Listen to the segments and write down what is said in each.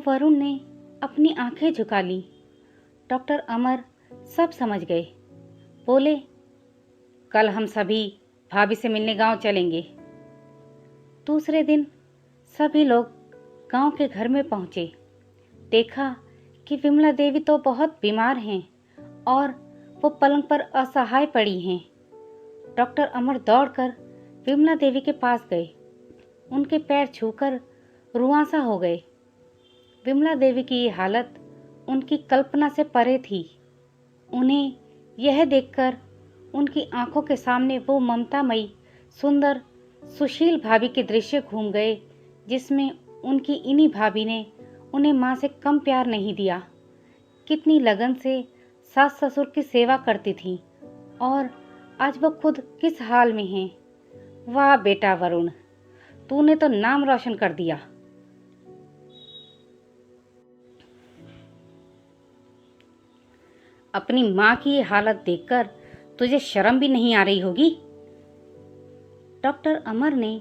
वरुण ने अपनी आंखें झुका ली। डॉक्टर अमर सब समझ गए। बोले, कल हम सभी भाभी से मिलने गांव चलेंगे। दूसरे दिन सभी लोग गांव के घर में पहुंचे। देखा कि विमला देवी तो बहुत बीमार हैं और वो पलंग पर असहाय पड़ी हैं। डॉक्टर अमर दौड़कर विमला देवी के पास गए। उनके पैर छूकर रुआंसा हो गए। विमला देवी की ये हालत उनकी कल्पना से परे थी। उन्हें यह देखकर उनकी आंखों के सामने वो ममतामयी, सुंदर, सुशील भाभी के दृश्य घूम गए जिसमें उनकी इन्हीं भाभी ने उन्हें माँ से कम प्यार नहीं दिया। कितनी लगन से सास ससुर की सेवा करती थी और आज वो खुद किस हाल में हैं। वाह बेटा वरुण, तूने तो नाम रोशन कर दिया। अपनी माँ की ये हालत देखकर तुझे शर्म भी नहीं आ रही होगी। डॉक्टर अमर ने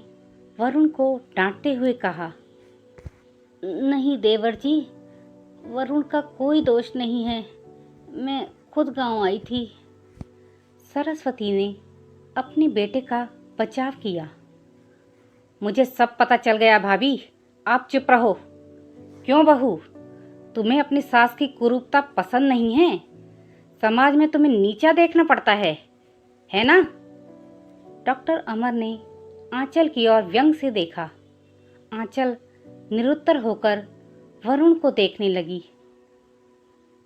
वरुण को डांटते हुए कहा, नहीं देवर जी, वरुण का कोई दोष नहीं है, मैं खुद गांव आई थी। सरस्वती ने अपने बेटे का बचाव किया। मुझे सब पता चल गया भाभी, आप चुप रहो। क्यों बहू, तुम्हें अपनी सास की कुरूपता पसंद नहीं है? समाज में तुम्हें नीचा देखना पड़ता है ना? डॉक्टर अमर ने आंचल की ओर व्यंग से देखा। आंचल निरुत्तर होकर वरुण को देखने लगी।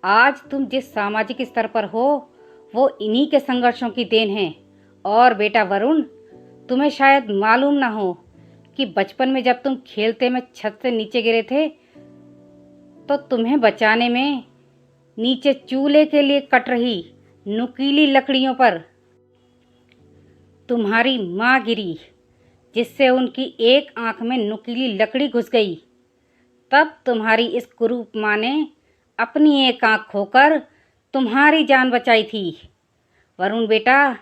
आज तुम जिस सामाजिक स्तर पर हो वो इन्हीं के संघर्षों की देन है। और बेटा वरुण, तुम्हें शायद मालूम ना हो कि बचपन में जब तुम खेलते में छत से नीचे गिरे थे तो तुम्हें बचाने में नीचे चूल्हे के लिए कट रही नुकीली लकड़ियों पर तुम्हारी माँ गिरी, जिससे उनकी एक आंख में नुकीली लकड़ी घुस गई। तब तुम्हारी इस कुरूप माँ ने अपनी एक आंख खोकर तुम्हारी जान बचाई थी। वरुण बेटा,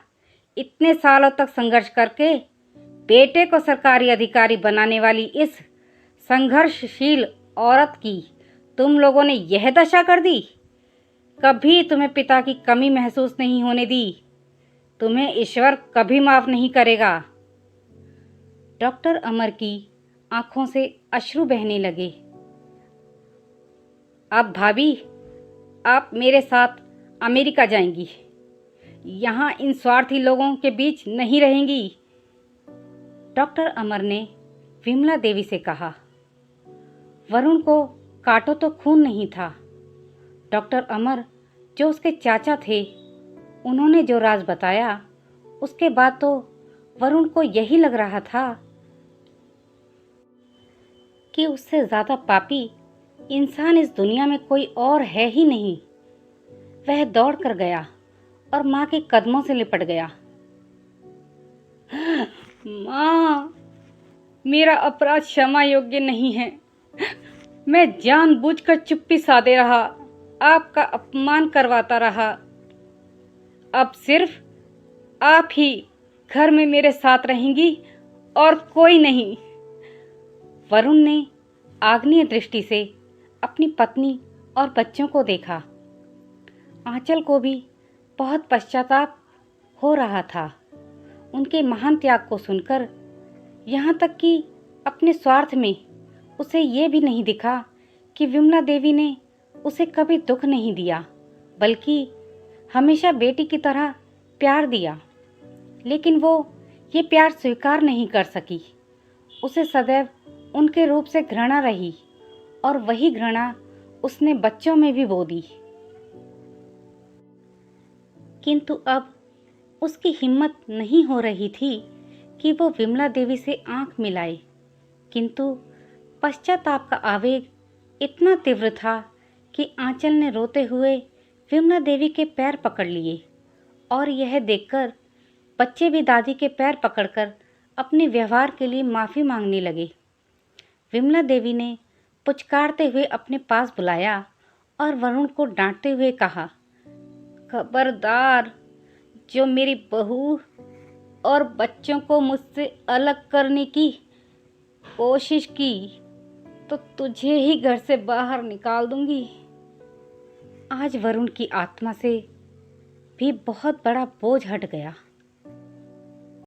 इतने सालों तक संघर्ष करके बेटे को सरकारी अधिकारी बनाने वाली इस संघर्षशील औरत की तुम लोगों ने यह दशा कर दी। कभी तुम्हें पिता की कमी महसूस नहीं होने दी। तुम्हें ईश्वर कभी माफ नहीं करेगा। डॉक्टर अमर की आंखों से अश्रु बहने लगे। अब भाभी, आप मेरे साथ अमेरिका जाएंगी, यहाँ इन स्वार्थी लोगों के बीच नहीं रहेंगी। डॉक्टर अमर ने विमला देवी से कहा। वरुण को काटो तो खून नहीं था। डॉक्टर अमर जो उसके चाचा थे, उन्होंने जो राज बताया, उसके बाद तो वरुण को यही लग रहा था कि उससे ज़्यादा पापी इंसान इस दुनिया में कोई और है ही नहीं। वह दौड़ कर गया और माँ के कदमों से लिपट गया। माँ, मेरा अपराध क्षमा योग्य नहीं है। मैं जानबूझकर चुप्पी साधे रहा, आपका अपमान करवाता रहा। अब सिर्फ आप ही घर में मेरे साथ रहेंगी और कोई नहीं। वरुण ने आग्नेय दृष्टि से अपनी पत्नी और बच्चों को देखा। आंचल को भी बहुत पश्चाताप हो रहा था उनके महान त्याग को सुनकर। यहाँ तक कि अपने स्वार्थ में उसे ये भी नहीं दिखा कि विमला देवी ने उसे कभी दुख नहीं दिया, बल्कि हमेशा बेटी की तरह प्यार दिया। लेकिन वो ये प्यार स्वीकार नहीं कर सकी। उसे सदैव उनके रूप से घृणा रही और वही घृणा उसने बच्चों में भी बो दी। किंतु अब उसकी हिम्मत नहीं हो रही थी कि वो विमला देवी से आंख मिलाए। किंतु पश्चाताप का आवेग इतना तीव्र था कि आंचल ने रोते हुए विमला देवी के पैर पकड़ लिए और यह देखकर बच्चे भी दादी के पैर पकड़कर अपने व्यवहार के लिए माफ़ी मांगने लगे। विमला देवी ने पुचकारते हुए अपने पास बुलाया और वरुण को डांटते हुए कहा, खबरदार, जो मेरी बहू और बच्चों को मुझसे अलग करने की कोशिश की तो तुझे ही घर से बाहर निकाल दूंगी। आज वरुण की आत्मा से भी बहुत बड़ा बोझ हट गया।